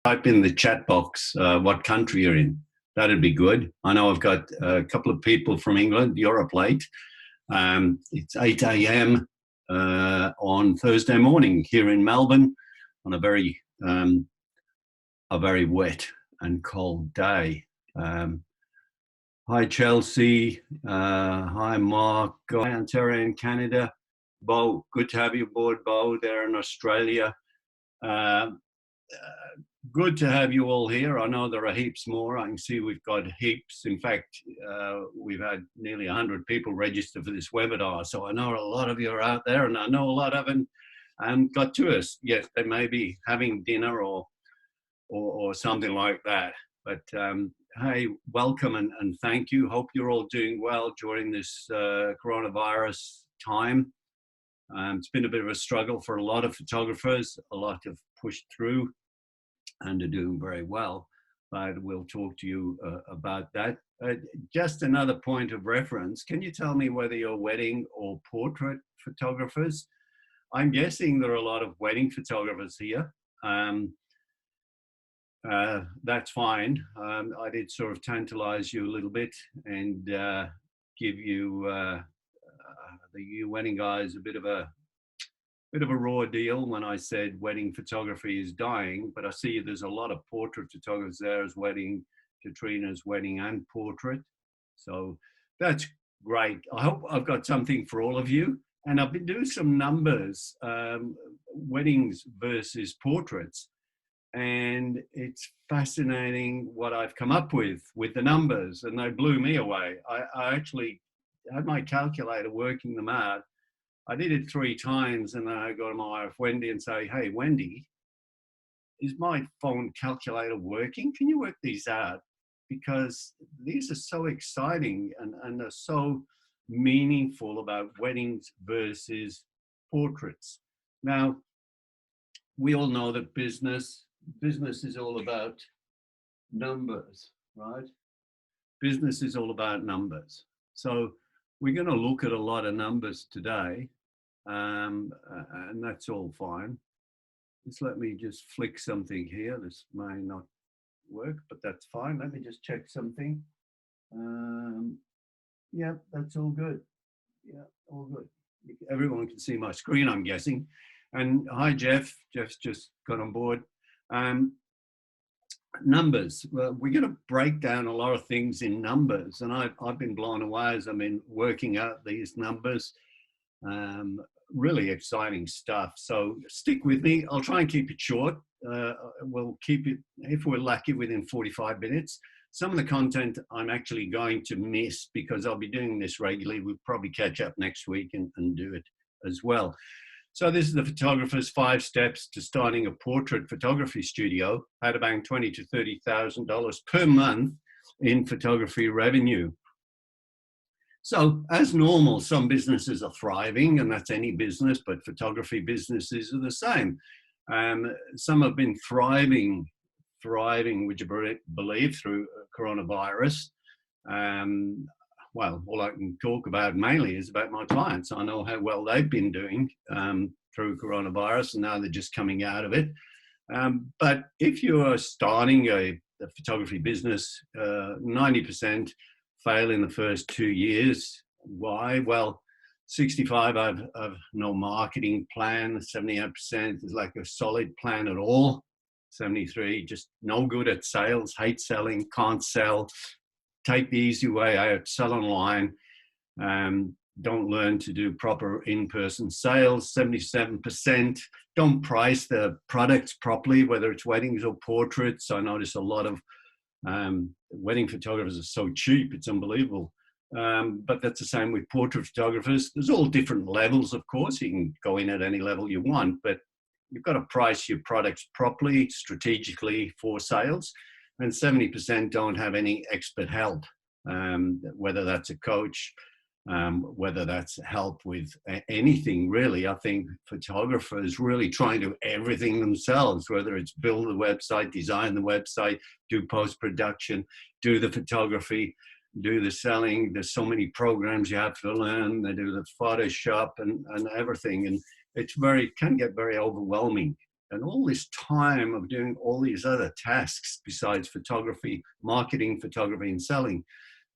type in the chat box what country you're in. That'd be good. I know I've got a couple of people from England. You're up late. It's 8 a.m. On Thursday morning here in Melbourne on a very wet and cold day. Hi, Chelsea. Hi, Mark. Hi, Ontario in Canada. Bo, good to have you aboard, Bo, there in Australia. Good to have you all here. I know there are heaps more. I can see we've got heaps. In fact, we've had nearly 100 people register for this webinar. So I know a lot of you are out there, and I know a lot of them got to us. Yes, they may be having dinner or something like that. But hey, welcome and thank you. Hope you're all doing well during this coronavirus time. It's been a bit of a struggle for a lot of photographers. A lot have pushed through and are doing very well, but we'll talk to you about that. Just another point of reference. Can you tell me whether you're wedding or portrait photographers? I'm guessing there are a lot of wedding photographers here. That's fine. I did sort of tantalize you a little bit and give you the wedding guys a bit of a raw deal when I said wedding photography is dying, but I see there's a lot of portrait photographers there as wedding, Katrina's wedding and portrait. So that's great. I hope I've got something for all of you. And I've been doing some numbers, weddings versus portraits. And it's fascinating what I've come up with the numbers, and they blew me away. I actually had my calculator working them out. I did it 3 times, and then I go to my wife, Wendy, and say, hey, Wendy, is my phone calculator working? Can you work these out? Because these are so exciting and are so meaningful about weddings versus portraits. Now, we all know that business is all about numbers, right? Business is all about numbers. So we're going to look at a lot of numbers today. And that's all fine. Just let me just flick something here. This may not work, but that's fine. Let me just check something. Yeah, that's all good. Yeah, all good. Everyone can see my screen, I'm guessing. And hi, Jeff. Jeff's just got on board. Numbers. Well, we're going to break down a lot of things in numbers, and I've been blown away as I've been working out these numbers. Really exciting stuff. So stick with me. I'll try and keep it short. We'll keep it, if we're lucky, within 45 minutes. Some of the content I'm actually going to miss because I'll be doing this regularly. We'll probably catch up next week and do it as well. So this is the photographer's 5 steps to starting a portrait photography studio. How to bang $20,000 to $30,000 per month in photography revenue. So as normal, some businesses are thriving, and that's any business, but photography businesses are the same. Some have been thriving, would you believe, through coronavirus. Well, all I can talk about mainly is about my clients. I know how well they've been doing through coronavirus, and now they're just coming out of it. But if you are starting a photography business, 90% fail in the first 2 years. Why? Well, 65 have no marketing plan. 78% is like a solid plan at all. 73 just no good at sales, hate selling, can't sell, take the easy way out, sell online, don't learn to do proper in-person sales. 77% don't price their products properly, whether it's weddings or portraits. I notice a lot of wedding photographers are so cheap, it's unbelievable. But that's the same with portrait photographers. There's all different levels, of course. You can go in at any level you want, but you've got to price your products properly, strategically for sales. And 70% don't have any expert help, whether that's a coach, whether that's help with anything really. I think photographers really try and do everything themselves, whether it's build the website, design the website, do post-production, do the photography, do the selling. There's so many programs you have to learn. They do the Photoshop and everything. And it's can get very overwhelming. And all this time of doing all these other tasks besides photography, marketing, photography, and selling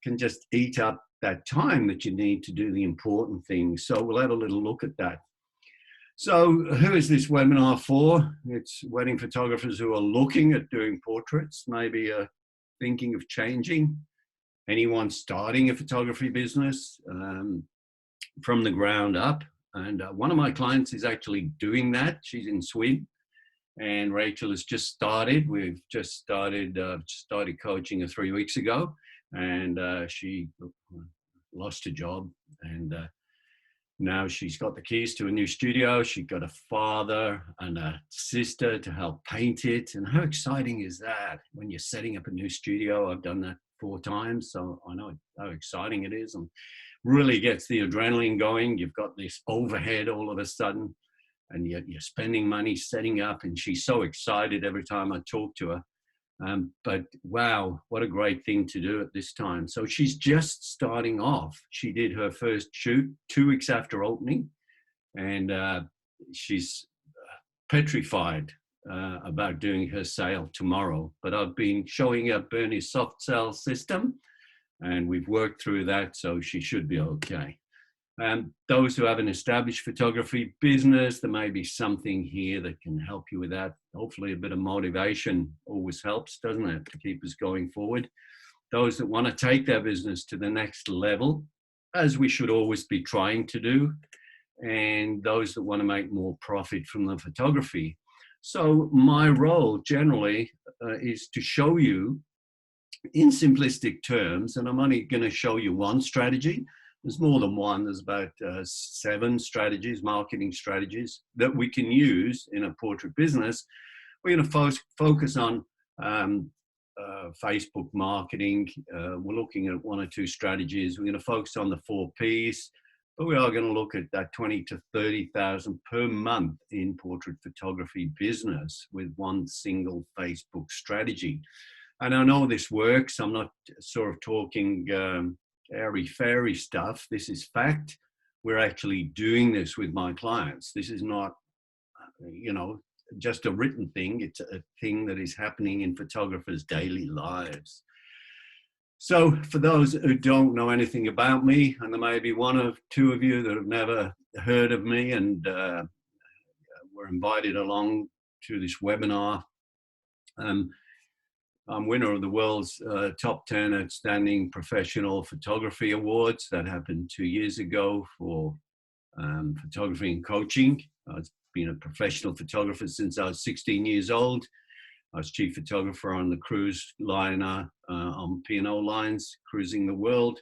can just eat up that time that you need to do the important things. So we'll have a little look at that. So who is this webinar for? It's wedding photographers who are looking at doing portraits, maybe thinking of changing. Anyone starting a photography business from the ground up. And one of my clients is actually doing that. She's in Sweden. And Rachel has just started. We've just started coaching her 3 weeks ago. And she lost her job. And now she's got the keys to a new studio. She's got a father and a sister to help paint it. And how exciting is that when you're setting up a new studio? I've done that 4 times, so I know how exciting it is, and really gets the adrenaline going. You've got this overhead all of a sudden, and you're spending money setting up, and she's so excited every time I talk to her. But wow, what a great thing to do at this time. So she's just starting off. She did her first shoot 2 weeks after opening, and she's petrified about doing her sale tomorrow. But I've been showing her Bernie's soft sell system, and we've worked through that, so she should be okay. Those who have an established photography business, there may be something here that can help you with that. Hopefully a bit of motivation always helps, doesn't it, to keep us going forward. Those that want to take their business to the next level, as we should always be trying to do, and those that want to make more profit from the photography. So my role generally is to show you in simplistic terms, and I'm only going to show you one strategy. There's more than one. There's about 7 strategies, marketing strategies that we can use in a portrait business. We're going to focus on Facebook marketing. We're looking at 1 or 2 strategies. We're going to focus on the 4 Ps, but we are going to look at that 20 to 30,000 per month in portrait photography business with 1 single Facebook strategy. And I know this works. I'm not sort of talking airy-fairy stuff. This is fact. We're actually doing this with my clients. This is not, just a written thing. It's a thing that is happening in photographers' daily lives. So for those who don't know anything about me, and there may be 1 or 2 of you that have never heard of me and were invited along to this webinar, I'm winner of the world's top 10 outstanding professional photography awards. That happened 2 years ago for photography and coaching. I've been a professional photographer since I was 16 years old. I was chief photographer on the cruise liner on P&O lines, cruising the world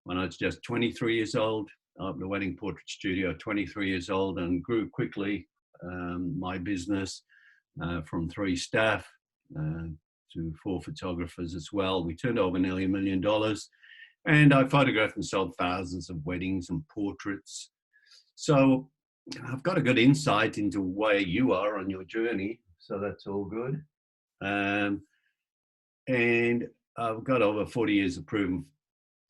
when I was just 23 years old. Opened a wedding portrait studio at 23 years old and grew quickly my business from 3 staff to 4 photographers as well. We turned over nearly $1 million, and I photographed and sold thousands of weddings and portraits. So I've got a good insight into where you are on your journey, so that's all good. And I've got over 40 years of proven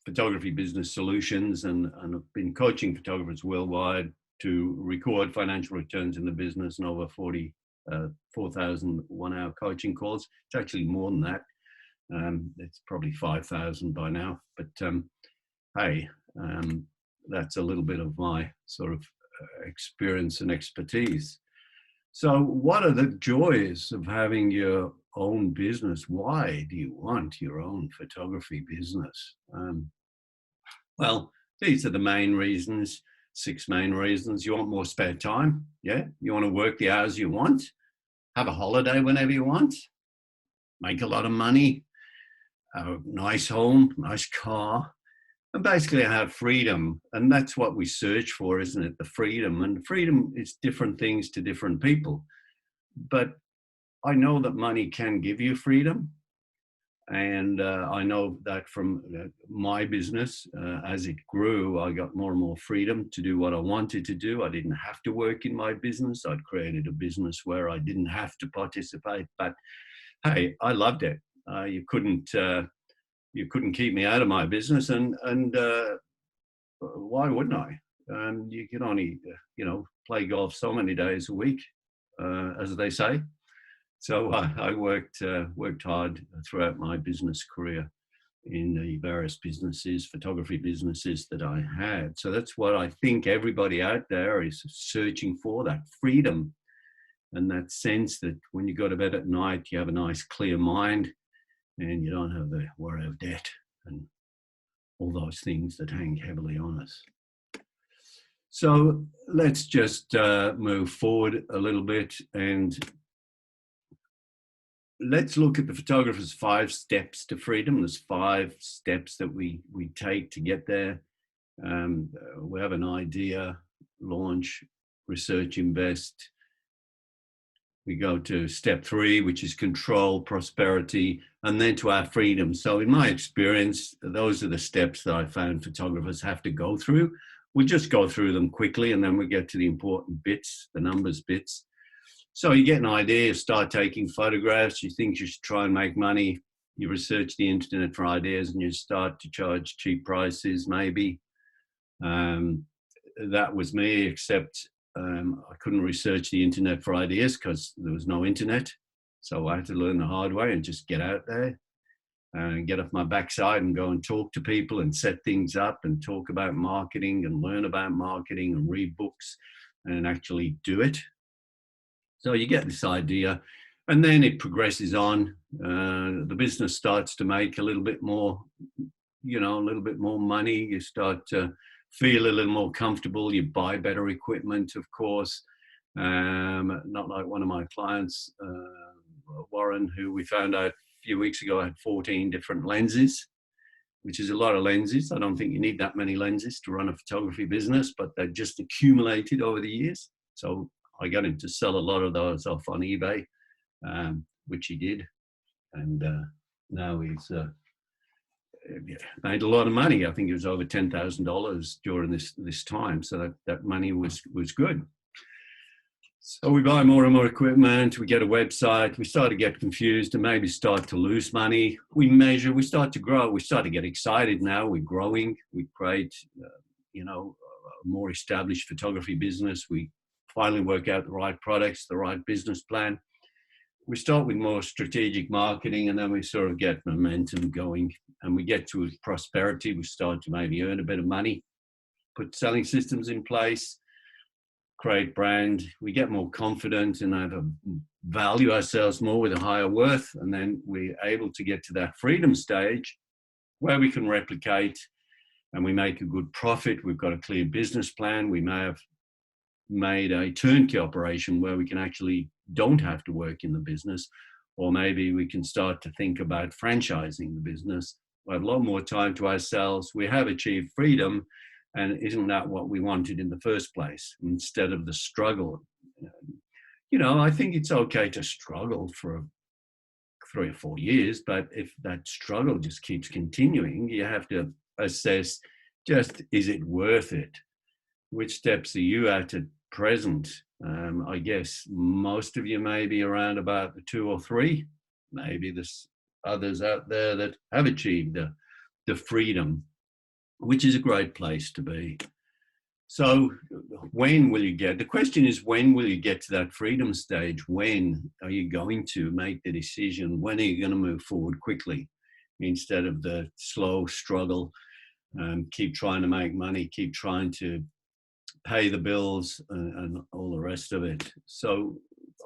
photography business solutions, and I've been coaching photographers worldwide to record financial returns in the business, and over 4,000 one-hour coaching calls. It's actually more than that. It's probably 5,000 by now. But hey, that's a little bit of my sort of experience and expertise. So what are the joys of having your own business? Why do you want your own photography business? Well, these are the main reasons. 6 main reasons. You want more spare time. Yeah. You want to work the hours you want, have a holiday whenever you want, make a lot of money, have a nice home, nice car, and basically have freedom. And that's what we search for, isn't it? The freedom. And freedom is different things to different people. But I know that money can give you freedom. And I know that from my business, as it grew, I got more and more freedom to do what I wanted to do. I didn't have to work in my business. I'd created a business where I didn't have to participate. But hey, I loved it. You couldn't keep me out of my business, and why wouldn't I? You can only play golf so many days a week. as they say. So I worked hard throughout my business career in the various businesses, photography businesses that I had. So that's what I think everybody out there is searching for, that freedom and that sense that when you go to bed at night, you have a nice clear mind and you don't have the worry of debt and all those things that hang heavily on us. So let's just move forward a little bit and let's look at the photographer's 5 steps to freedom. There's 5 steps that we take to get there. We have an idea, launch, research, invest. We go to step 3, which is control, prosperity, and then to our freedom. So in my experience, those are the steps that I found photographers have to go through. We'll just go through them quickly and then we get to the important bits, the numbers bits. So you get an idea, you start taking photographs, you think you should try and make money, you research the internet for ideas and you start to charge cheap prices maybe. That was me, except I couldn't research the internet for ideas because there was no internet. So I had to learn the hard way and just get out there and get off my backside and go and talk to people and set things up and talk about marketing and learn about marketing and read books and actually do it. So you get this idea and then it progresses on. The business starts to make a little bit more, a little bit more money. You start to feel a little more comfortable. You buy better equipment, of course. Not like one of my clients, Warren, who we found out a few weeks ago had 14 different lenses, which is a lot of lenses. I don't think you need that many lenses to run a photography business, but they've just accumulated over the years. So I got him to sell a lot of those off on eBay, which he did. And now he's made a lot of money. I think it was over $10,000 during this time. So that money was good. So we buy more and more equipment. We get a website. We start to get confused and maybe start to lose money. We measure. We start to grow. We start to get excited now. We're growing. We create, a more established photography business. We finally work out the right products, the right business plan. We start with more strategic marketing and then we sort of get momentum going and we get to prosperity. We start to maybe earn a bit of money, put selling systems in place, create brand. We get more confident and value ourselves more with a higher worth. And then we're able to get to that freedom stage where we can replicate and we make a good profit. We've got a clear business plan. We may have made a turnkey operation where we can actually don't have to work in the business, or maybe we can start to think about franchising the business. We have a lot more time to ourselves. We have achieved freedom, and isn't that what we wanted in the first place instead of the struggle? I think it's okay to struggle for 3 or 4 years, but if that struggle just keeps continuing, you have to assess is it worth it? Which steps are you at present? I guess most of you may be around about the 2 or 3. Maybe there's others out there that have achieved the freedom, which is a great place to be. So the question is, when will you get to that freedom stage? When are you going to make the decision? When are you going to move forward quickly instead of the slow struggle? Keep trying to make money, keep trying to pay the bills and all the rest of it. So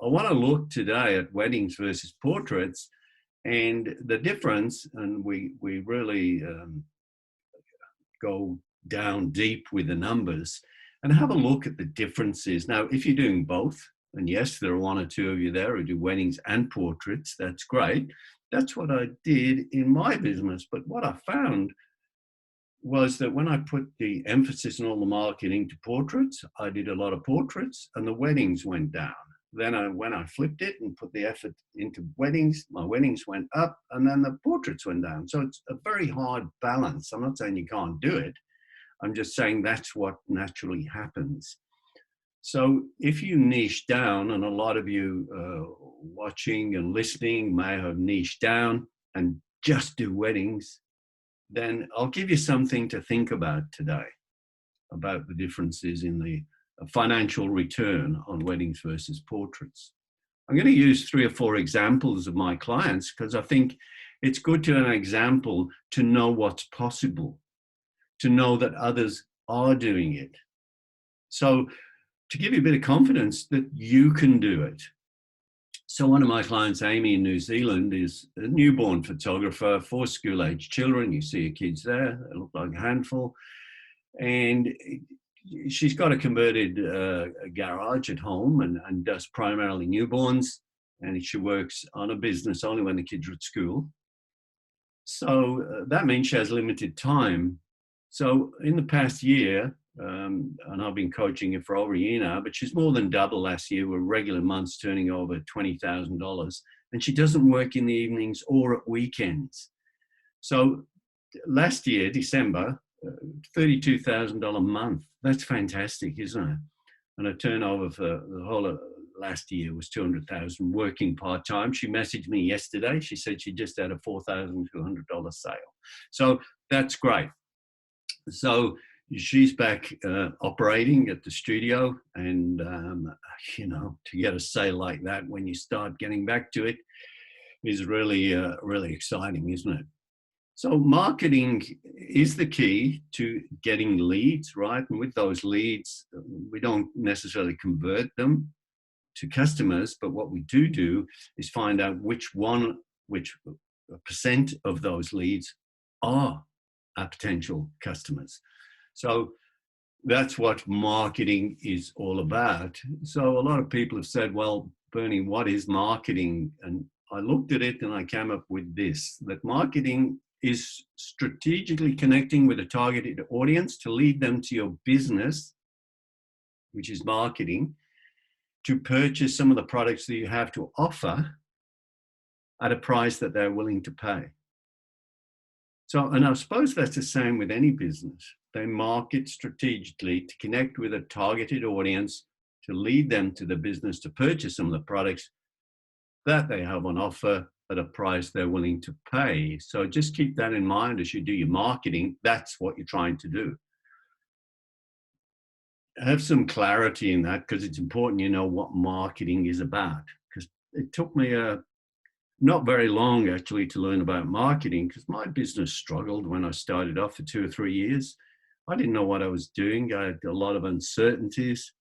I want to look today at weddings versus portraits and the difference, and we really go down deep with the numbers and have a look at the differences. Now, if you're doing both, and yes, there are 1 or 2 of you there who do weddings and portraits, that's great. That's what I did in my business. But what I found was that when I put the emphasis on all the marketing to portraits, I did a lot of portraits and the weddings went down. Then when I flipped it and put the effort into weddings, my weddings went up and then the portraits went down. So it's a very hard balance. I'm not saying you can't do it. I'm just saying that's what naturally happens. So if you niche down, and a lot of you watching and listening may have niched down and just do weddings, then I'll give you something to think about today about the differences in the a financial return on weddings versus portraits. I'm going to use 3 or 4 examples of my clients because I think it's good to have an example to know what's possible, to know that others are doing it. So to give you a bit of confidence that you can do it. So one of my clients, Amy in New Zealand, is a newborn photographer, 4 school-age children. You see her kids there, they look like a handful. And she's got a converted garage at home and does primarily newborns. And she works on a business only when the kids are at school. So that means she has limited time. So in the past year, and I've been coaching her for over a year now, but she's more than double last year with regular months turning over $20,000. And she doesn't work in the evenings or at weekends. So last year, December, $32,000 a month. That's fantastic, isn't it? And her turnover for the whole of last year was 200,000 working part-time. She messaged me yesterday. She said she just had a $4,200 sale. So that's great. So she's back operating at the studio, and to get a sale like that when you start getting back to it is really, really exciting, isn't it? So marketing is the key to getting leads, right? And with those leads, we don't necessarily convert them to customers, but what we do is find out which percent of those leads are our potential customers. So that's what marketing is all about. So a lot of people have said, well, Bernie, what is marketing? And I looked at it and I came up with this, that marketing is strategically connecting with a targeted audience to lead them to your business, which is marketing, to purchase some of the products that you have to offer at a price that they're willing to pay. So, and I suppose that's the same with any business. They market strategically to connect with a targeted audience to lead them to the business to purchase some of the products that they have on offer at a price they're willing to pay. So just keep that in mind as you do your marketing. That's what you're trying to do. Have some clarity in that because it's important you know what marketing is about. Because it took me not very long actually to learn about marketing because my business struggled when I started off for 2 or 3 years. I didn't know what I was doing. I had a lot of uncertainties.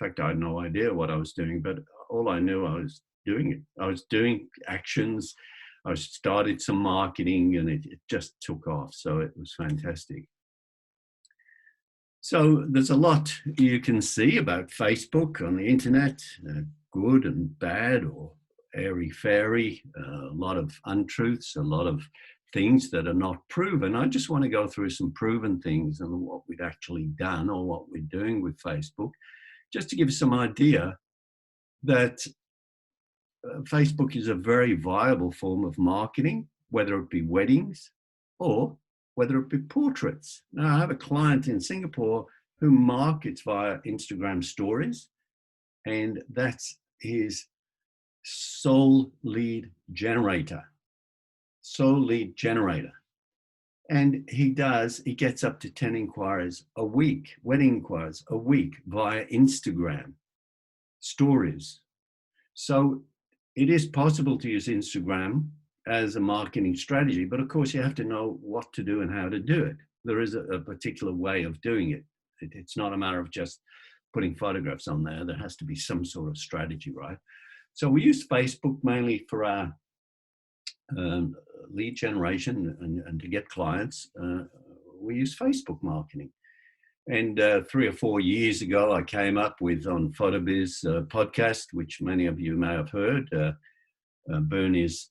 In fact, I had no idea what I was doing, but all I knew, I was doing it. I was doing actions. I started some marketing and it just took off. So it was fantastic. So there's a lot you can see about Facebook on the internet, good and bad or airy-fairy, a lot of untruths, a lot of things that are not proven. I just want to go through some proven things and what we've actually done or what we're doing with Facebook, just to give some idea that Facebook is a very viable form of marketing, whether it be weddings or whether it be portraits. Now, I have a client in Singapore who markets via Instagram stories, and that's his sole lead generator. Sole lead generator. And he gets up to 10 inquiries a week, wedding inquiries a week via Instagram stories. So it is possible to use Instagram as a marketing strategy, but of course you have to know what to do and how to do it. There is a particular way of doing it. It's not a matter of just putting photographs on there. There has to be some sort of strategy, right? So we use Facebook mainly for our lead generation and to get clients. We use Facebook marketing. And 3 or 4 years ago, I came up with on PhotoBiz podcast, which many of you may have heard, Bernie's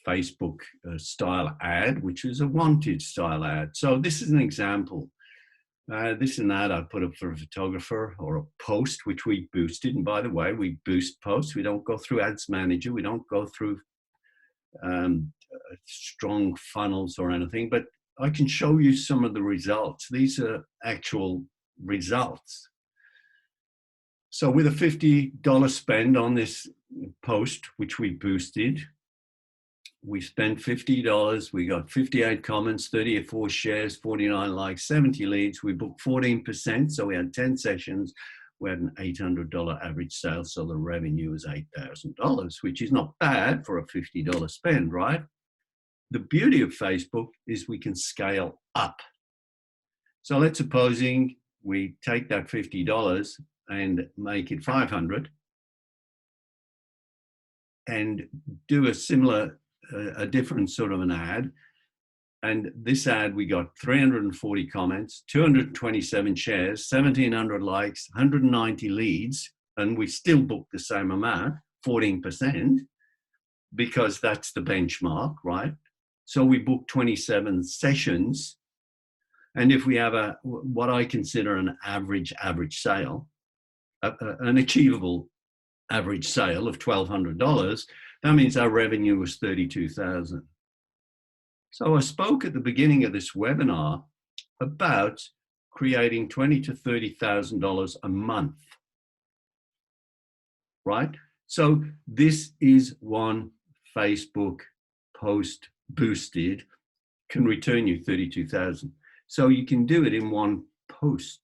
Facebook style ad, which is a wanted style ad. So this is an example. This and that I put up for a photographer or a post, which we boosted. And by the way, we boost posts. We don't go through Ads Manager. We don't go through strong funnels or anything, but I can show you some of the results. These are actual results. So with a $50 spend on this post, which we boosted, We spent $50. We got 58 comments, 34 shares, 49 likes, 70 leads. We booked 14%. So we had 10 sessions. We had an $800 average sale. So the revenue was $8,000, which is not bad for a $50 spend, right? The beauty of Facebook is we can scale up. So let's supposing we take that $50 and make it $500 and do a similar, a different sort of an ad. And this ad, we got 340 comments, 227 shares, 1,700 likes, 190 leads, and we still booked the same amount, 14%, because that's the benchmark, right? So we booked 27 sessions. And if we have what I consider an average sale, an achievable average sale of $1,200, that means our revenue was $32,000. So I spoke at the beginning of this webinar about creating $20,000 to $30,000 a month, right? So this is one Facebook post boosted can return you 32,000. So you can do it in one post.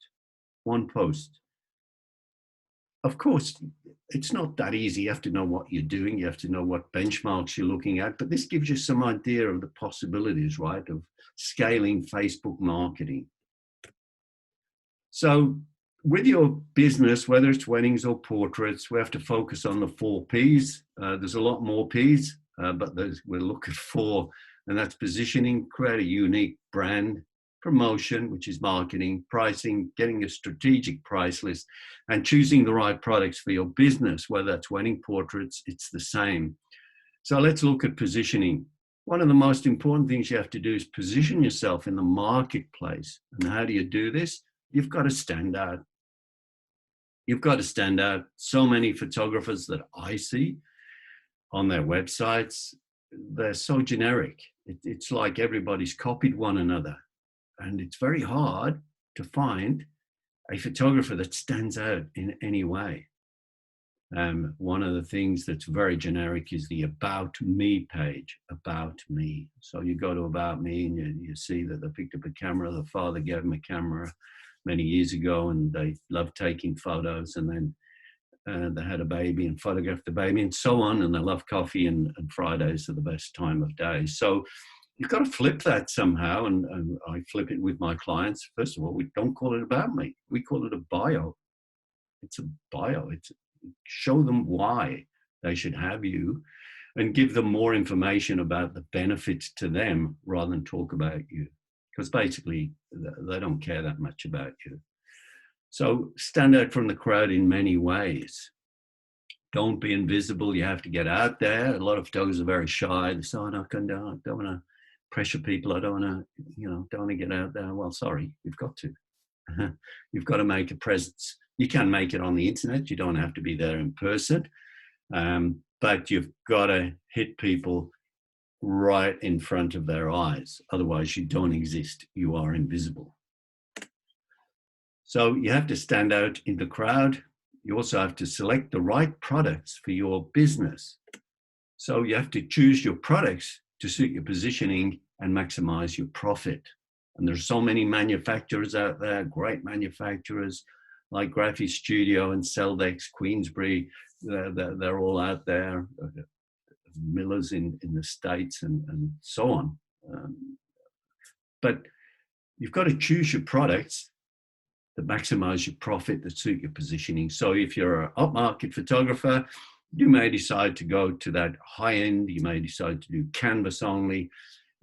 Of course, it's not that easy. You have to know what you're doing. You have to know what benchmarks you're looking at. But this gives you some idea of the possibilities, right, of scaling Facebook marketing. So with your business, whether it's weddings or portraits, we have to focus on the 4 Ps. There's a lot more Ps, but we're looking for, and that's positioning, create a unique brand, promotion, which is marketing, pricing, getting a strategic price list, and choosing the right products for your business, whether that's wedding portraits, it's the same. So let's look at positioning. One of the most important things you have to do is position yourself in the marketplace. And how do you do this? You've got to stand out. You've got to stand out. So many photographers that I see on their websites, they're so generic. It's like everybody's copied one another. And it's very hard to find a photographer that stands out in any way. One of the things that's very generic is the About Me page, About Me. So you go to About Me and you see that they picked up a camera. The father gave them a camera many years ago and they love taking photos, and then they had a baby and photographed the baby and so on, and they love coffee, and Fridays are the best time of day. So you've got to flip that somehow, and I flip it with my clients. First of all, we don't call it about me. We call it a bio. It's a bio. Show them why they should have you and give them more information about the benefits to them rather than talk about you, because basically they don't care that much about you. So stand out from the crowd in many ways. Don't be invisible. You have to get out there. A lot of photographers are very shy. They say, oh, no, I don't want to pressure people. I don't want to get out there. Well, sorry, you've got to. You've got to make a presence. You can make it on the internet. You don't have to be there in person. But you've got to hit people right in front of their eyes. Otherwise, you don't exist. You are invisible. So you have to stand out in the crowd. You also have to select the right products for your business. So you have to choose your products to suit your positioning and maximize your profit. And there's so many manufacturers out there, great manufacturers like Griffiths Studio and Celdex, Queensbury. They're all out there. Millers in the States and so on. But you've got to choose your products that maximize your profit, that suit your positioning. So if you're an upmarket photographer, you may decide to go to that high end. You may decide to do canvas only.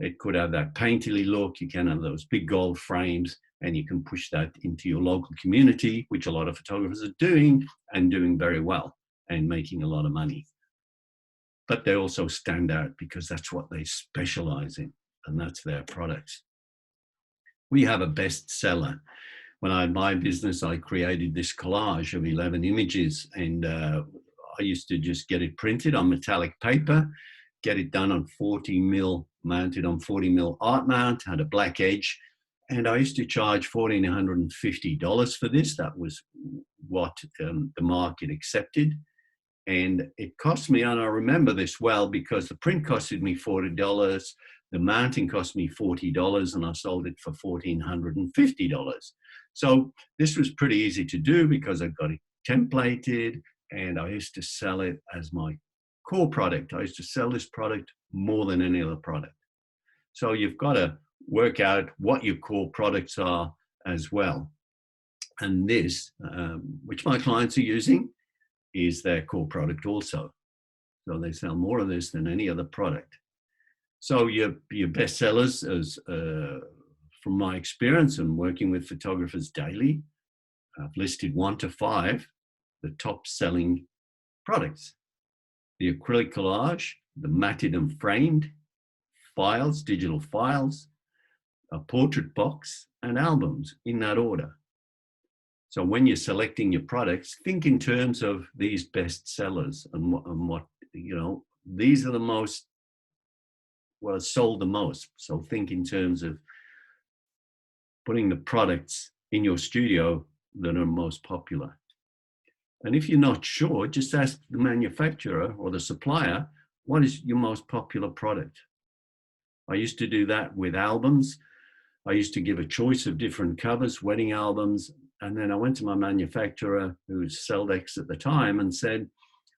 It could have that painterly look. You can have those big gold frames, and you can push that into your local community, which a lot of photographers are doing and doing very well and making a lot of money. But they also stand out because that's what they specialize in, and that's their products. We have a bestseller. When I had my business, I created this collage of 11 images, and I used to just get it printed on metallic paper, get it done on 40 mil, mounted on 40 mil art mount, had a black edge, and I used to charge $1,450 for this. That was what the market accepted. And it cost me, and I remember this well, because the print costed me $40, the mounting cost me $40, and I sold it for $1,450. So this was pretty easy to do because I got it templated, and I used to sell it as my core product. I used to sell this product more than any other product. So you've got to work out what your core products are as well. And this, which my clients are using, is their core product also. So they sell more of this than any other product. So your best sellers, as from my experience and working with photographers daily, I've listed 1 to 5 the top selling products: the acrylic collage, the matted and framed files, digital files, a portrait box, and albums, in that order. So when you're selecting your products, think in terms of these best sellers and what these are the most, well, sold the most. So think in terms of putting the products in your studio that are most popular. And if you're not sure, just ask the manufacturer or the supplier, what is your most popular product? I used to do that with albums. I used to give a choice of different covers, wedding albums. And then I went to my manufacturer, who was Seldex at the time, and said,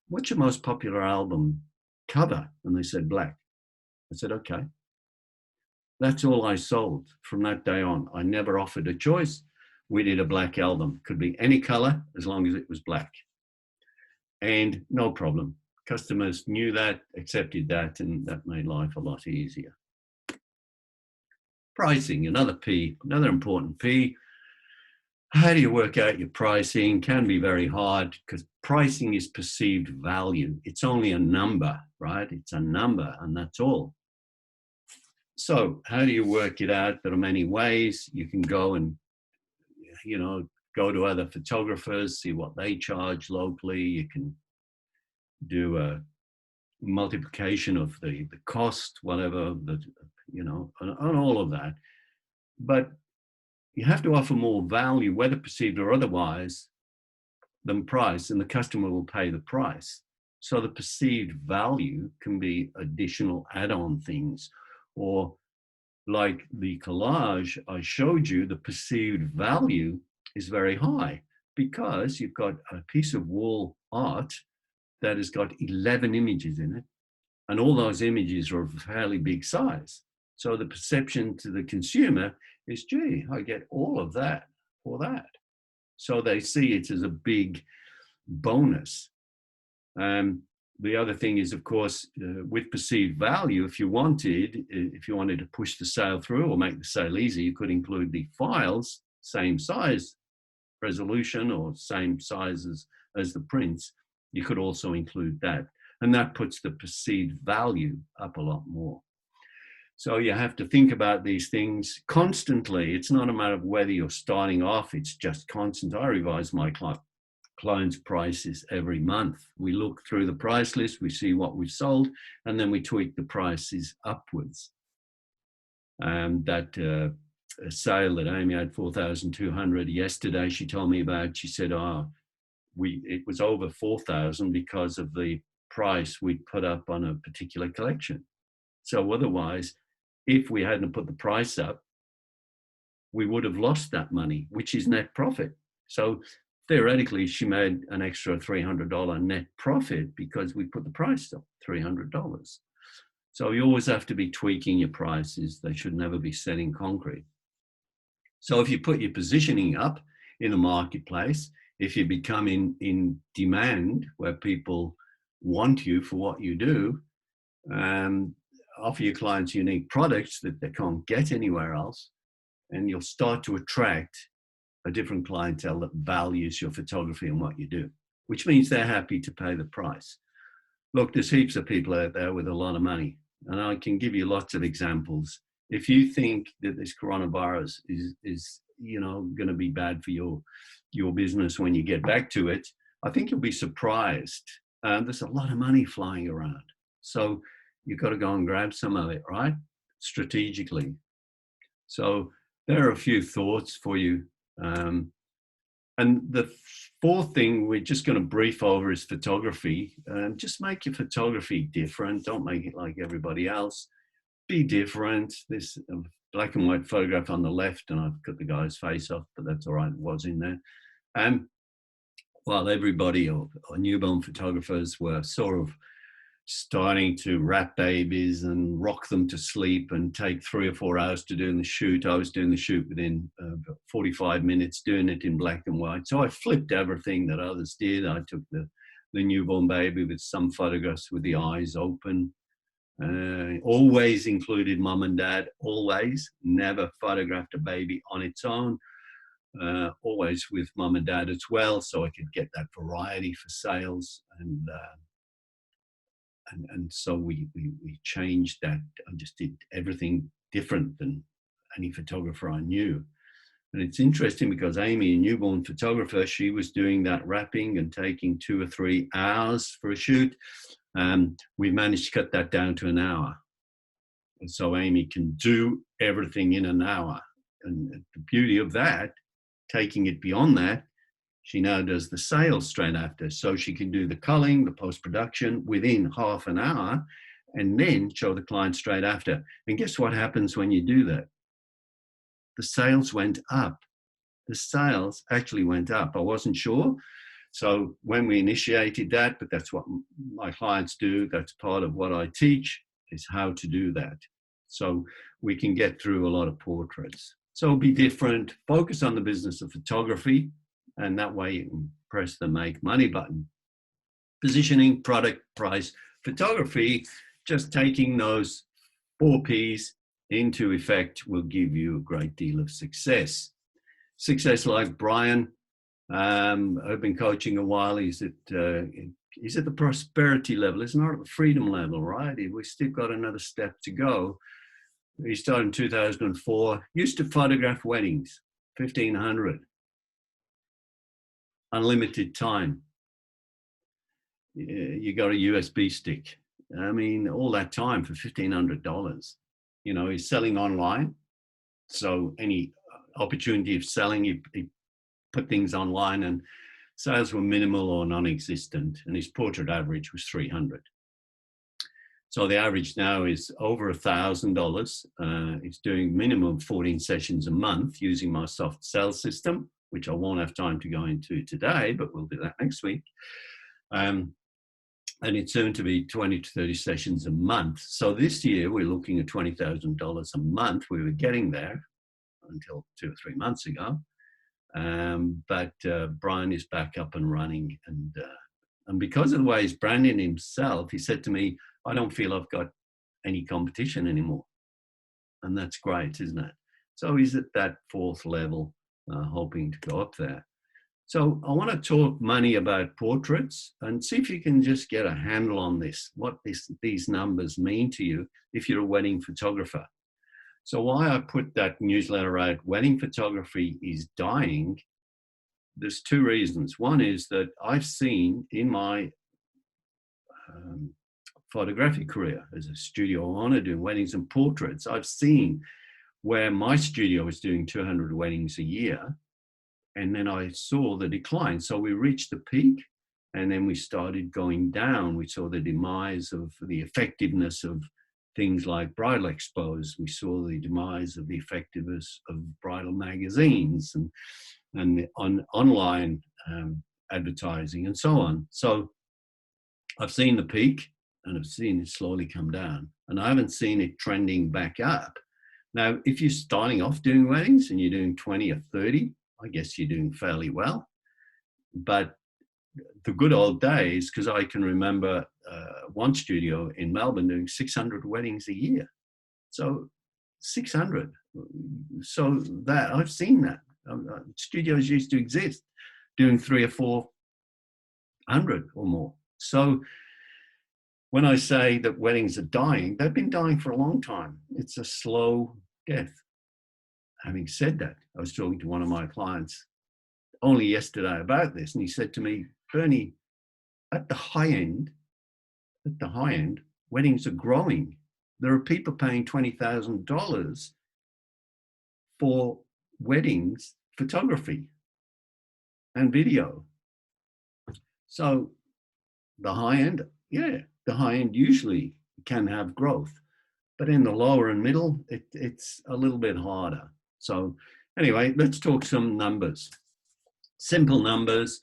what's your most popular album cover? And they said, black. I said, okay. That's all I sold from that day on. I never offered a choice. We did a black album. Could be any color as long as it was black. And no problem. Customers knew that, accepted that, and that made life a lot easier. Pricing, another P, another important P. How do you work out your pricing? Can be very hard because pricing is perceived value. It's only a number, right? It's a number, and that's all. So how do you work it out? There are many ways. You can go and, go to other photographers, see what they charge locally. You can do a multiplication of the cost, whatever, and all of that. But you have to offer more value, whether perceived or otherwise, than price, and the customer will pay the price. So the perceived value can be additional add-on things, or like the collage I showed you, the perceived value is very high because you've got a piece of wall art that has got 11 images in it, and all those images are of a fairly big size. So the perception to the consumer is, gee, I get all of that for that. So they see it as a big bonus. The other thing is, of course, with perceived value, if you wanted to push the sale through or make the sale easy, you could include the files, same size resolution or same size as the prints. You could also include that. And that puts the perceived value up a lot more. So you have to think about these things constantly. It's not a matter of whether you're starting off, it's just constant. I revise my clients' prices every month. We look through the price list, we see what we've sold, and then we tweak the prices upwards. That sale that Amy had, 4,200 yesterday, she told me about, she said, it was over 4,000 because of the price we'd put up on a particular collection. So otherwise, if we hadn't put the price up, we would have lost that money, which is net profit. So theoretically, she made an extra $300 net profit because we put the price up, $300. So you always have to be tweaking your prices. They should never be set in concrete. So if you put your positioning up in the marketplace, if you become in demand where people want you for what you do, offer your clients unique products that they can't get anywhere else, and you'll start to attract a different clientele that values your photography and what you do, which means they're happy to pay the price. Look, there's heaps of people out there with a lot of money, and I can give you lots of examples. If you think that this coronavirus is going to be bad for your business when you get back to it, I think you'll be surprised. There's a lot of money flying around. So you've got to go and grab some of it, right? Strategically. So there are a few thoughts for you. And And the fourth thing we're just going to brief over is photography. Just make your photography different. Don't make it like everybody else. Be different. This black and white photograph on the left, and I've cut the guy's face off, but that's all right. It was in there. While everybody or newborn photographers were sort of starting to wrap babies and rock them to sleep and take 3 or 4 hours to do the shoot, I was doing the shoot within 45 minutes, doing it in black and white. So I flipped everything that others did. I took the newborn baby with some photographs with the eyes open. Always included mum and dad, always. Never photographed a baby on its own. Always with mum and dad as well, so I could get that variety for sales. And so we changed that. I just did everything different than any photographer I knew. And it's interesting because Amy, a newborn photographer, she was doing that wrapping and taking 2 or 3 hours for a shoot. We managed to cut that down to an hour. And so Amy can do everything in an hour. And the beauty of that, taking it beyond that, she now does the sales straight after. So she can do the culling, the post-production within half an hour, and then show the client straight after. And guess what happens when you do that? The sales went up. The sales actually went up. I wasn't sure. So when we initiated that, but that's what my clients do, that's part of what I teach, is how to do that. So we can get through a lot of portraits. So be different, focus on the business of photography, and that way you can press the make money button. Positioning, product, price, photography, just taking those 4 Ps into effect will give you a great deal of success. Success like Brian, I've been coaching a while. He's at the prosperity level. He's not at the freedom level, right? We've still got another step to go. He started in 2004. Used to photograph weddings, 1,500. Unlimited time. You got a USB stick. I mean, all that time for $1,500. You know, he's selling online. So any opportunity of selling, he put things online, and sales were minimal or non-existent. And his portrait average was 300. So the average now is over $1,000. He's doing minimum 14 sessions a month using my soft sell system, which I won't have time to go into today, but we'll do that next week. And it's soon to be 20 to 30 sessions a month. So this year we're looking at $20,000 a month. We were getting there until 2 or 3 months ago. But Brian is back up and running. And because of the way he's branding himself, he said to me, I don't feel I've got any competition anymore. And that's great, isn't it? So he's at that 4th level, hoping to go up there. So I want to talk money about portraits and see if you can just get a handle on this, what these numbers mean to you if you're a wedding photographer. So why I put that newsletter out, wedding photography is dying, there's 2 reasons. One is that I've seen in my photographic career as a studio owner doing weddings and portraits, I've seen where my studio was doing 200 weddings a year. And then I saw the decline. So we reached the peak and then we started going down. We saw the demise of the effectiveness of things like Bridal Expos. We saw the demise of the effectiveness of bridal magazines and online advertising and so on. So I've seen the peak and I've seen it slowly come down. And I haven't seen it trending back up. Now, if you're starting off doing weddings and you're doing 20 or 30, I guess you're doing fairly well. But the good old days, because I can remember one studio in Melbourne doing 600 weddings a year. So 600. So that I've seen that. Studios used to exist doing 300 or 400 or more. So when I say that weddings are dying, they've been dying for a long time. It's a slow death. Having said that, I was talking to one of my clients only yesterday about this, and he said to me, Bernie, at the high end, weddings are growing. There are people paying $20,000 for weddings photography. and video. So the high end, yeah, the high end usually can have growth, but in the lower and middle, it's a little bit harder. So anyway, let's talk some numbers. Simple numbers.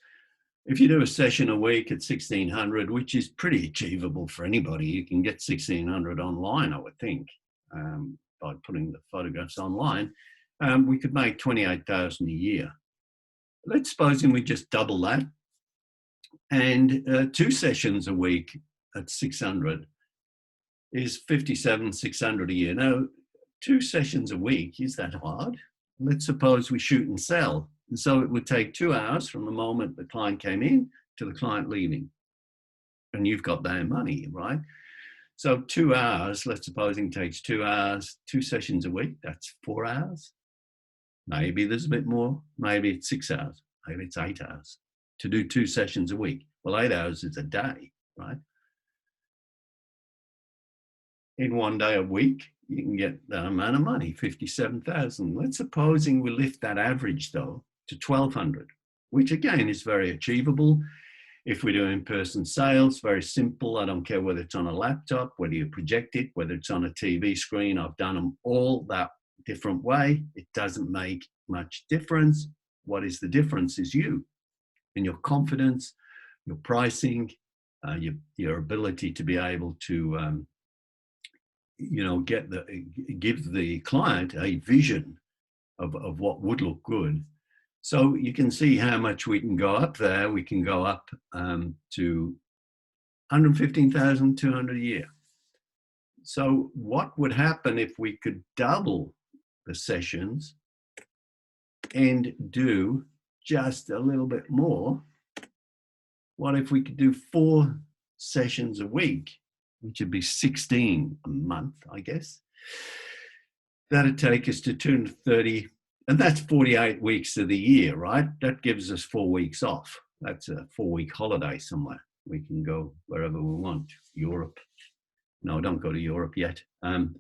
If you do a session a week at 1,600, which is pretty achievable for anybody, you can get 1,600 online, I would think, by putting the photographs online. We could make 28,000 a year. Let's suppose we just double that, and 2 sessions a week at 600 is 57,600 a year. Now, 2 sessions a week, is that hard? Let's suppose we shoot and sell. And so it would take 2 hours from the moment the client came in to the client leaving. And you've got their money, right? So 2 hours, let's suppose it takes 2 hours, 2 sessions a week, that's 4 hours. Maybe there's a bit more, maybe it's 6 hours, maybe it's 8 hours to do 2 sessions a week. Well, 8 hours is a day, right? In 1 day a week, you can get that amount of money, 57,000. Let's supposing we lift that average though to 1,200, which again is very achievable. If we do in-person sales, very simple. I don't care whether it's on a laptop, whether you project it, whether it's on a TV screen. I've done them all that different way. It doesn't make much difference. What is the difference is you and your confidence, your pricing, your ability to be able to give the client a vision of what would look good. So you can see how much we can go up there. We can go up to 115,200 a year. So what would happen if we could double the sessions and do just a little bit more? What if we could do 4 sessions a week, which would be 16 a month, I guess? That'd take us to 230, and that's 48 weeks of the year, right? That gives us 4 weeks off. That's a 4-week holiday somewhere. We can go wherever we want. Europe. No, don't go to Europe yet.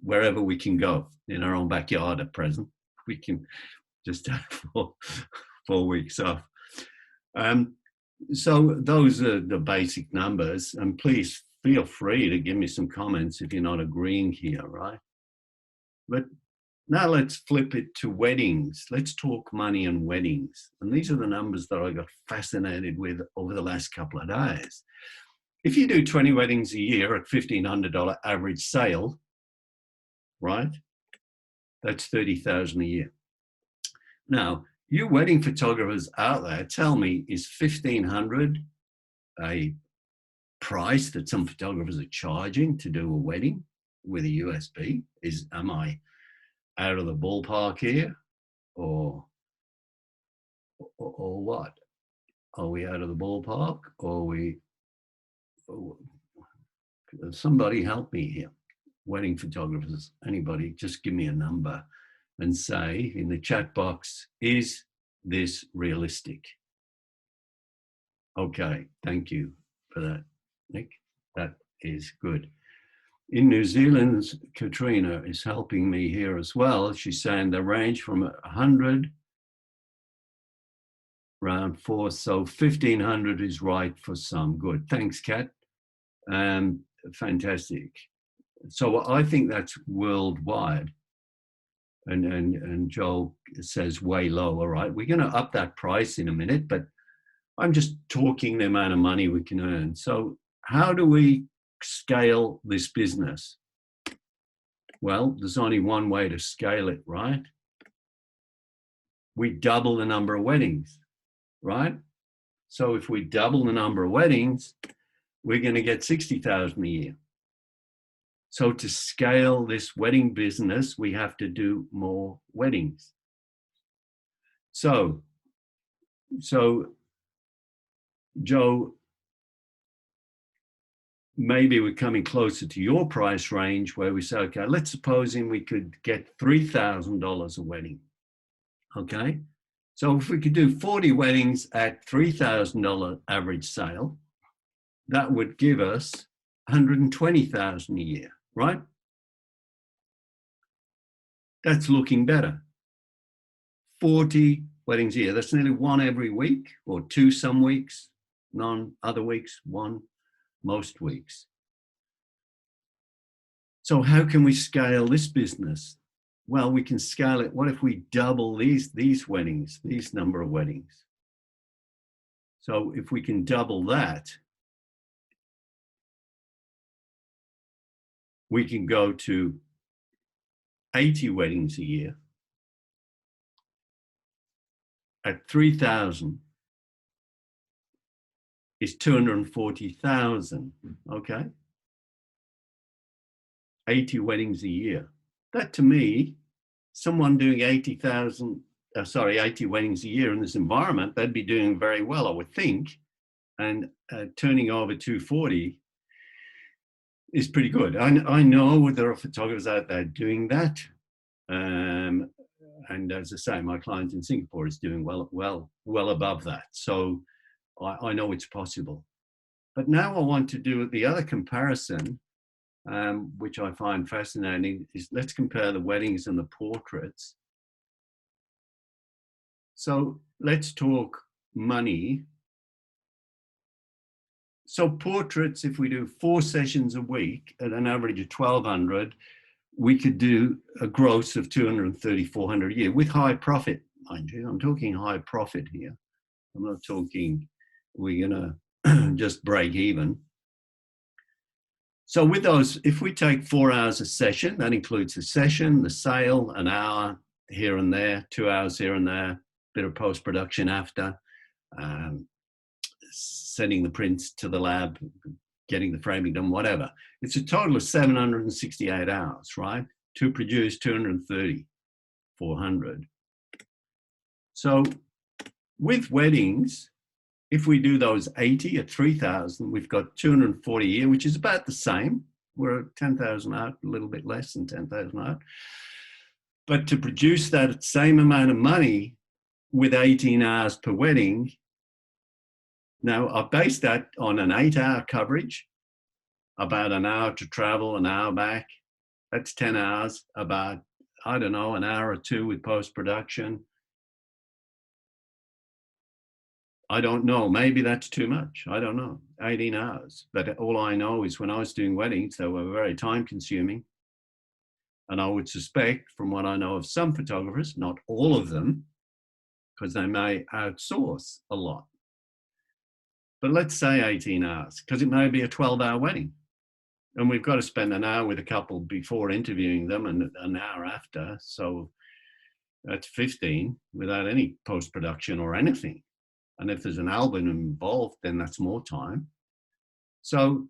Wherever we can go in our own backyard at present, we can just have 4 weeks off. So those are the basic numbers, and please feel free to give me some comments if you're not agreeing here, right? But now let's flip it to weddings. Let's talk money and weddings. And these are the numbers that I got fascinated with over the last couple of days. If you do 20 weddings a year at $1,500 average sale, right? That's $30,000 a year. Now, you wedding photographers out there, tell me, is $1,500 a price that some photographers are charging to do a wedding with a USB? Am I out of the ballpark here, or what? Are we out of the ballpark, or somebody help me here? Wedding photographers, anybody, just give me a number and say in the chat box, is this realistic? Okay, thank you for that, Nick. That is good. In New Zealand, Katrina is helping me here as well. She's saying the range from 100 around 4, so 1,500 is right for some. Good, thanks, Kat. Fantastic. So I think that's worldwide. And Joel says way low. All right, we're going to up that price in a minute, but I'm just talking the amount of money we can earn. So how do we scale this business? Well, there's only one way to scale it, right? We double the number of weddings, right? So if we double the number of weddings, we're going to get 60,000 a year. So to scale this wedding business, we have to do more weddings. So Joe, maybe we're coming closer to your price range where we say, okay, let's supposing we could get $3,000 a wedding. Okay. So if we could do 40 weddings at $3,000 average sale, that would give us 120,000 a year, right? That's looking better. 40 weddings a year. That's nearly one every week, or two some weeks, none other weeks, one most weeks. So how can we scale this business? Well, we can scale it. What if we double these weddings, these number of weddings? So if we can double that, we can go to 80 weddings a year at 3,000 is 240,000, okay? 80 weddings a year. That to me, someone doing 80 weddings a year in this environment, they'd be doing very well, I would think. And turning over 240 is pretty good. I know there are photographers out there doing that. And as I say, my client in Singapore is doing well above that. So I know it's possible. But now I want to do the other comparison, which I find fascinating, is let's compare the weddings and the portraits. So let's talk money. So portraits, if we do 4 sessions a week at an average of 1,200, we could do a gross of 230, 400 a year with high profit, mind you. I'm talking high profit here. I'm not talking we're gonna just break even. So with those, if we take 4 hours a session, that includes the session, the sale, an hour here and there, 2 hours here and there, bit of post-production after, sending the prints to the lab, getting the framing done, whatever. It's a total of 768 hours, right? To produce 230, 400. So with weddings, if we do those 80 at 3,000, we've got 240 a year, which is about the same. We're at 10,000 out, a little bit less than 10,000 out. But to produce that same amount of money with 18 hours per wedding, now I base that on an 8-hour coverage, about an hour to travel, an hour back. That's 10 hours, about, I don't know, an hour or two with post-production. I don't know, maybe that's too much. I don't know, 18 hours. But all I know is when I was doing weddings, they were very time consuming. And I would suspect from what I know of some photographers, not all of them, because they may outsource a lot. But let's say 18 hours, because it may be a 12-hour wedding. And we've got to spend an hour with a couple before interviewing them and an hour after. So that's 15 without any post-production or anything. And if there's an album involved, then that's more time. So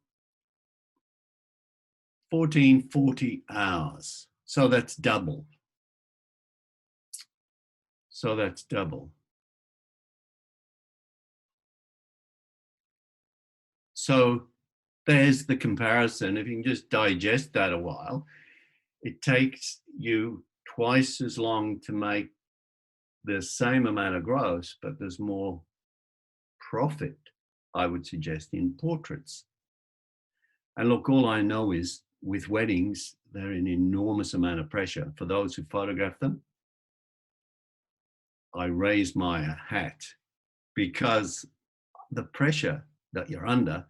1440 hours. So that's double. So that's double. So there's the comparison. If you can just digest that a while, it takes you twice as long to make the same amount of gross, but there's more profit, I would suggest, in portraits. And look, all I know is with weddings, they're an enormous amount of pressure. For those who photograph them, I raise my hat, because the pressure that you're under,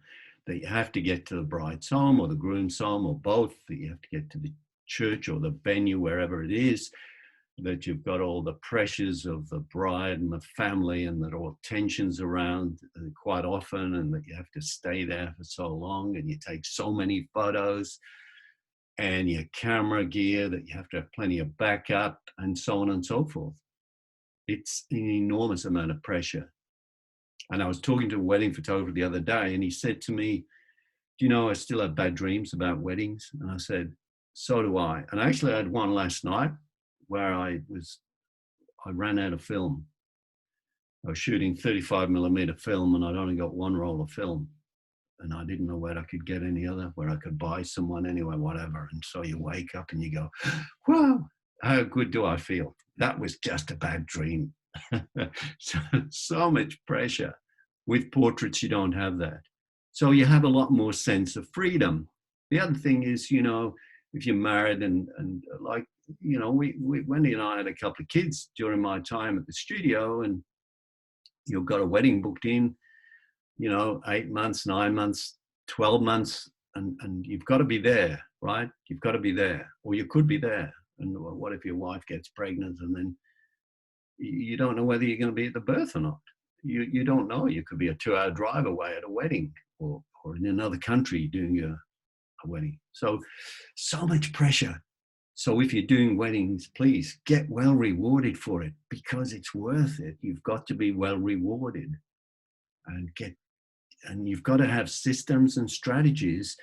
that you have to get to the bride's home or the groom's home or both, that you have to get to the church or the venue, wherever it is, that you've got all the pressures of the bride and the family, and that all tensions around quite often, and that you have to stay there for so long, and you take so many photos, and your camera gear, that you have to have plenty of backup, and so on and so forth. It's an enormous amount of pressure. And I was talking to a wedding photographer the other day, and he said to me, do you know, I still have bad dreams about weddings? And I said, so do I. And actually I had one last night where I ran out of film. I was shooting 35mm film, and I'd only got one roll of film. And I didn't know where I could get any other, where I could buy someone anyway, whatever. And so you wake up and you go, wow, how good do I feel? That was just a bad dream. so much pressure. With portraits, you don't have that. So you have a lot more sense of freedom. The other thing is, you know, if you're married and like, you know, Wendy and I had a couple of kids during my time at the studio, and you've got a wedding booked in, you know, 8 months, 9 months, 12 months, and you've got to be there, right? You've got to be there, or you could be there. And what if your wife gets pregnant and then you don't know whether you're going to be at the birth or not? You don't know. You could be a 2-hour drive away at a wedding, or in another country doing a wedding. So much pressure. So if you're doing weddings, please get well rewarded for it, because it's worth it. You've got to be well rewarded, and you've got to have systems and strategies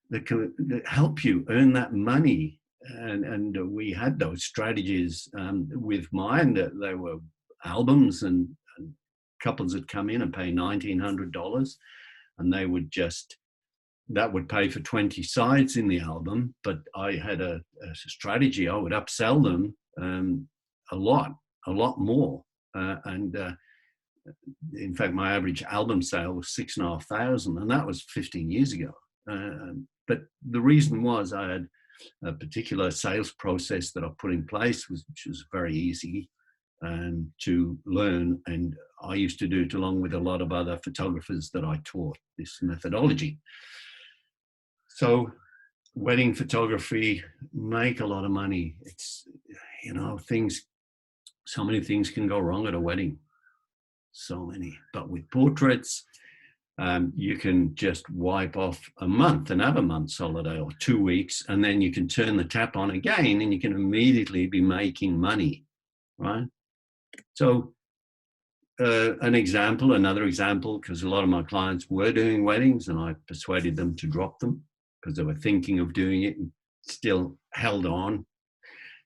that help you earn that money. And we had those strategies with mine. That they were albums, and couples would come in and pay $1,900, and that would pay for 20 sides in the album. But I had a strategy. I would upsell them a lot more. In fact, my average album sale was $6,500, and that was 15 years ago. But the reason was I had a particular sales process that I put in place, which was very easy to learn. And I used to do it along with a lot of other photographers that I taught this methodology. So wedding photography, make a lot of money. It's, you know, so many things can go wrong at a wedding. So many. But with portraits, you can just wipe off a month and have a month's holiday, or 2 weeks, and then you can turn the tap on again and you can immediately be making money, right? So another example, because a lot of my clients were doing weddings and I persuaded them to drop them because they were thinking of doing it and still held on.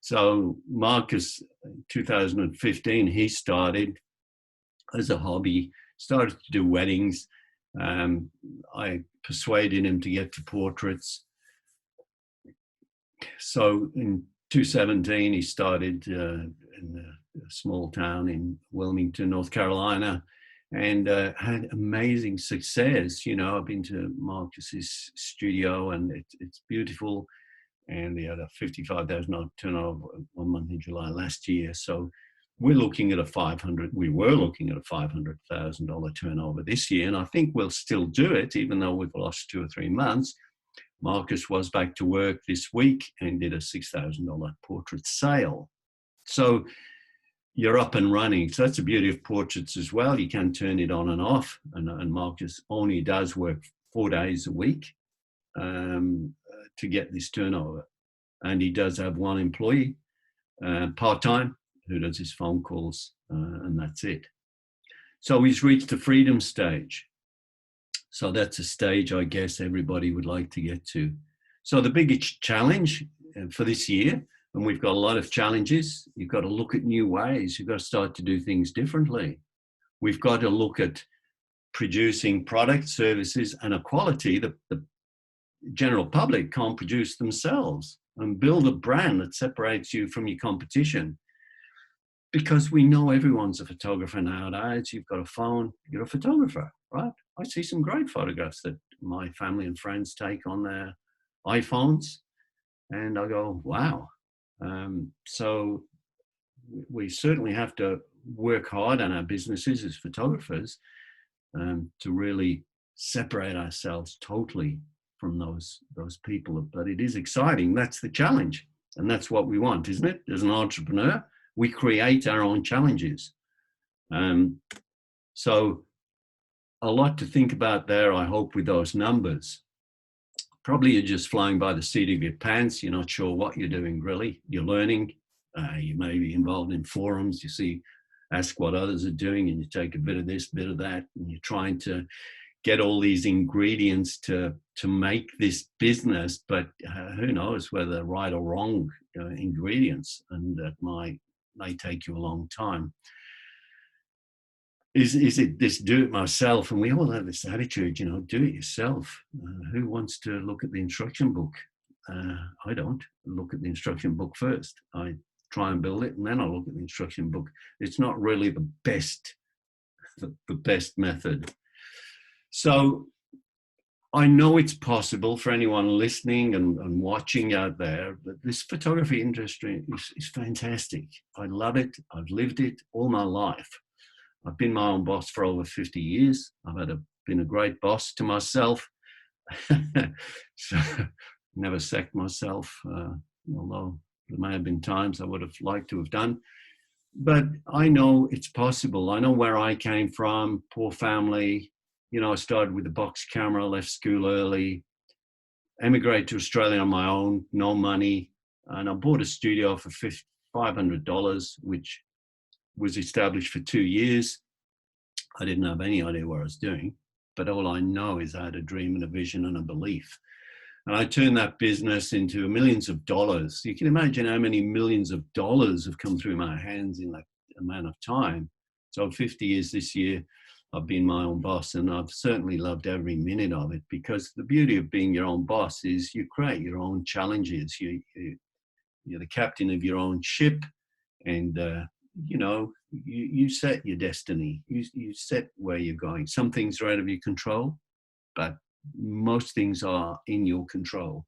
So Marcus, 2015, he started as a hobby, started to do weddings. I persuaded him to get to portraits. So in 2017, he started in a small town in Wilmington, North Carolina, and had amazing success. You know, I've been to Marcus's studio, and it's beautiful. And he had a $55,000 turnover 1 month in July last year. So we were looking at a $500,000 turnover this year, and I think we'll still do it, even though we've lost 2 or 3 months. Marcus was back to work this week and did a $6,000 portrait sale. So you're up and running. So that's the beauty of portraits as well. You can turn it on and off, and Marcus only does work 4 days a week to get this turnover. And he does have 1 employee part-time who does his phone calls, and that's it. So he's reached the freedom stage. So that's a stage I guess everybody would like to get to. So the biggest challenge for this year, and we've got a lot of challenges, you've got to look at new ways. You've got to start to do things differently. We've got to look at producing products, services, and a quality that the general public can't produce themselves, and build a brand that separates you from your competition. Because we know everyone's a photographer nowadays. You've got a phone, you're a photographer, right? I see some great photographs that my family and friends take on their iPhones, and I go, wow. So we certainly have to work hard on our businesses as photographers to really separate ourselves totally from those people. But it is exciting. That's the challenge. And that's what we want, isn't it? As an entrepreneur, we create our own challenges. So a lot to think about there, I hope, with those numbers. Probably you're just flying by the seat of your pants. You're not sure what you're doing, really. You're learning. You may be involved in forums. You see, ask what others are doing, and you take a bit of this, bit of that, and you're trying to get all these ingredients to make this business. But who knows whether they're right or wrong ingredients, and that may take you a long time. Is it this do it myself? And we all have this attitude, you know, do it yourself. Who wants to look at the instruction book? I don't look at the instruction book first. I try and build it, and then I look at the instruction book. It's not really the best method. So I know it's possible for anyone listening and watching out there, but this photography industry is fantastic. I love it. I've lived it all my life. I've been my own boss for over 50 years. Been a great boss to myself. So never sacked myself, although there may have been times I would have liked to have done. But I know it's possible. I know where I came from, poor family. You know, I started with a box camera, left school early, emigrated to Australia on my own, no money. And I bought a studio for $500, which was established for 2 years. I didn't have any idea what I was doing, but all I know is I had a dream and a vision and a belief. And I turned that business into millions of dollars. You can imagine how many millions of dollars have come through my hands in that amount of time. So 50 years this year, I've been my own boss, and I've certainly loved every minute of it, because the beauty of being your own boss is you create your own challenges. You're the captain of your own ship, and you set your destiny. You set where you're going. Some things are out of your control, but most things are in your control.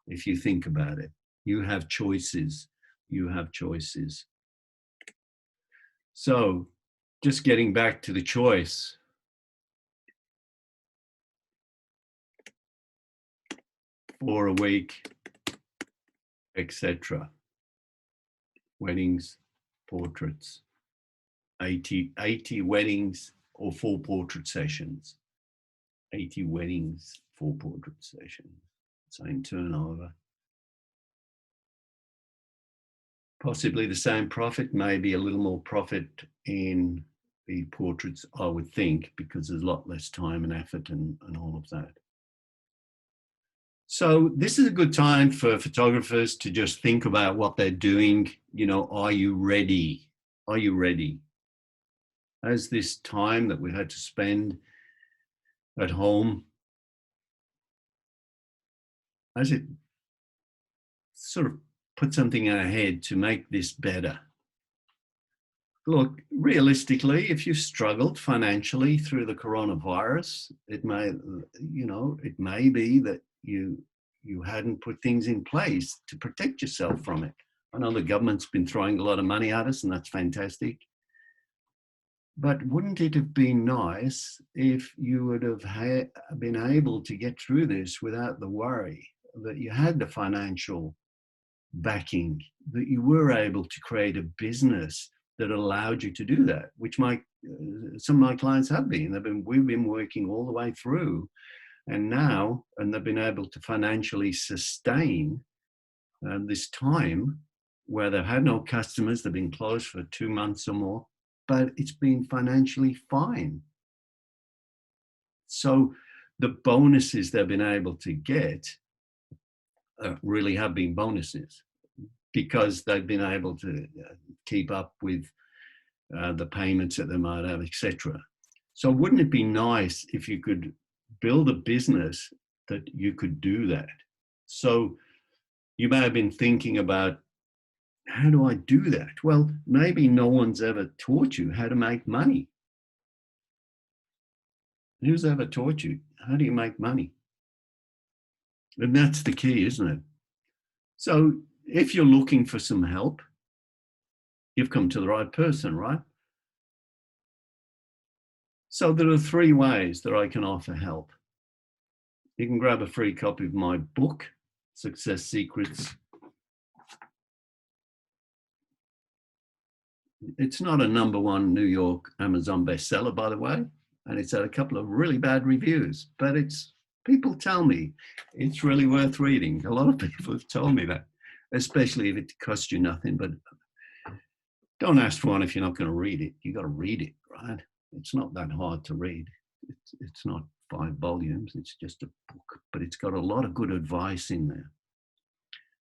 If you think about it, you have choices. You have choices. So just getting back to the choice. For a week, etc. Weddings, portraits, 80 weddings or 4 portrait sessions. 80 weddings, 4 portrait sessions, same turnover. Possibly the same profit, maybe a little more profit in the portraits, I would think, because there's a lot less time and effort and all of that. So this is a good time for photographers to just think about what they're doing. You know, are you ready? Are you ready? As this time that we had to spend at home, as it sort of put something in our head to make this better? Look, realistically, if you struggled financially through the coronavirus, it may be that you hadn't put things in place to protect yourself from it. I know the government's been throwing a lot of money at us, and that's fantastic. But wouldn't it have been nice if you would have been able to get through this without the worry that you had the financial backing, that you were able to create a business that allowed you to do that, which some of my clients have been. We've been working all the way through, and they've been able to financially sustain this time where they've had no customers. They've been closed for 2 months or more, but it's been financially fine. So the bonuses they've been able to get really have been bonuses, because they've been able to keep up with the payments that they might have, etc. So wouldn't it be nice if you could build a business that you could do that? So you may have been thinking about, how do I do that? Well, maybe no one's ever taught you how to make money. Who's ever taught you? How do you make money? And that's the key, isn't it? So if you're looking for some help, you've come to the right person, right? So there are 3 ways that I can offer help. You can grab a free copy of my book, Success Secrets. It's not a #1 New York Amazon bestseller, by the way, and it's had a couple of really bad reviews, but people tell me it's really worth reading. A lot of people have told me that, especially if it costs you nothing. But don't ask for one if you're not going to read it. You got to read it, right? It's not that hard to read. It's not 5 volumes. It's just a book, but it's got a lot of good advice in there.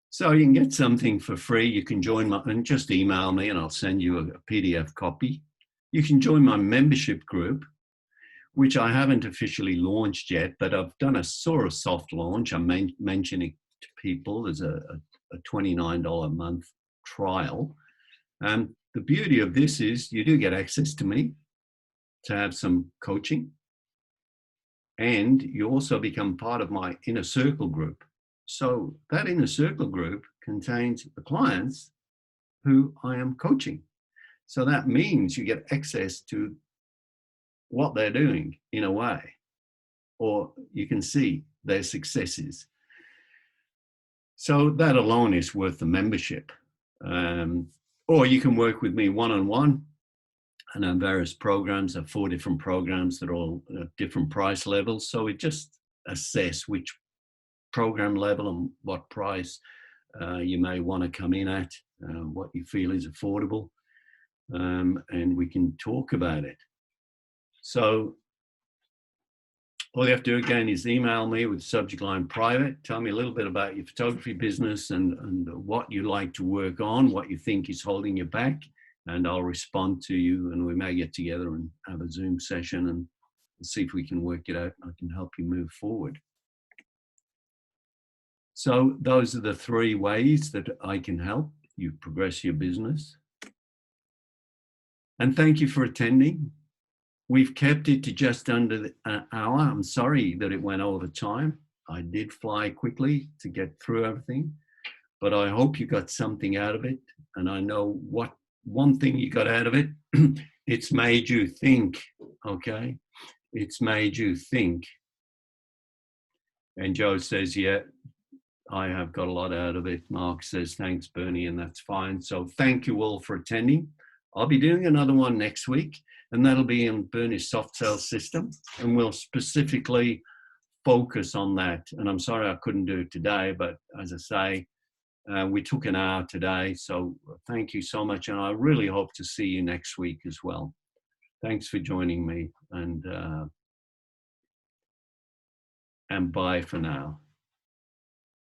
So you can get something for free. You can join and just email me and I'll send you a PDF copy. You can join my membership group, which I haven't officially launched yet, but I've done a sort of soft launch. I'm mentioning to people there's a $29 a month trial. The beauty of this is you do get access to me to have some coaching. And you also become part of my inner circle group. So that inner circle group contains the clients who I am coaching. So that means you get access to what they're doing in a way, or you can see their successes. So that alone is worth the membership. Or you can work with me one-on-one, and on various programs. I have 4 different programs that are all at different price levels. So we just assess which program level and what price you may want to come in at, what you feel is affordable, and we can talk about it. So all you have to do again is email me with subject line private. Tell me a little bit about your photography business and what you like to work on, what you think is holding you back, and I'll respond to you, and we may get together and have a Zoom session and see if we can work it out. I can help you move forward. So those are the 3 ways that I can help you progress your business. And thank you for attending. We've kept it to just under an hour. I'm sorry that it went over time. I did fly quickly to get through everything, but I hope you got something out of it. And I know what one thing you got out of it, it's made you think, okay? It's made you think. And Joe says, yeah, I have got a lot out of it. Mark says, thanks, Bernie, and that's fine. So thank you all for attending. I'll be doing another one next week, and that'll be in Bernie's soft sales system, and we'll specifically focus on that. And I'm sorry I couldn't do it today, but as I say, we took an hour today. So thank you so much, and I really hope to see you next week as well. Thanks for joining me, and bye for now.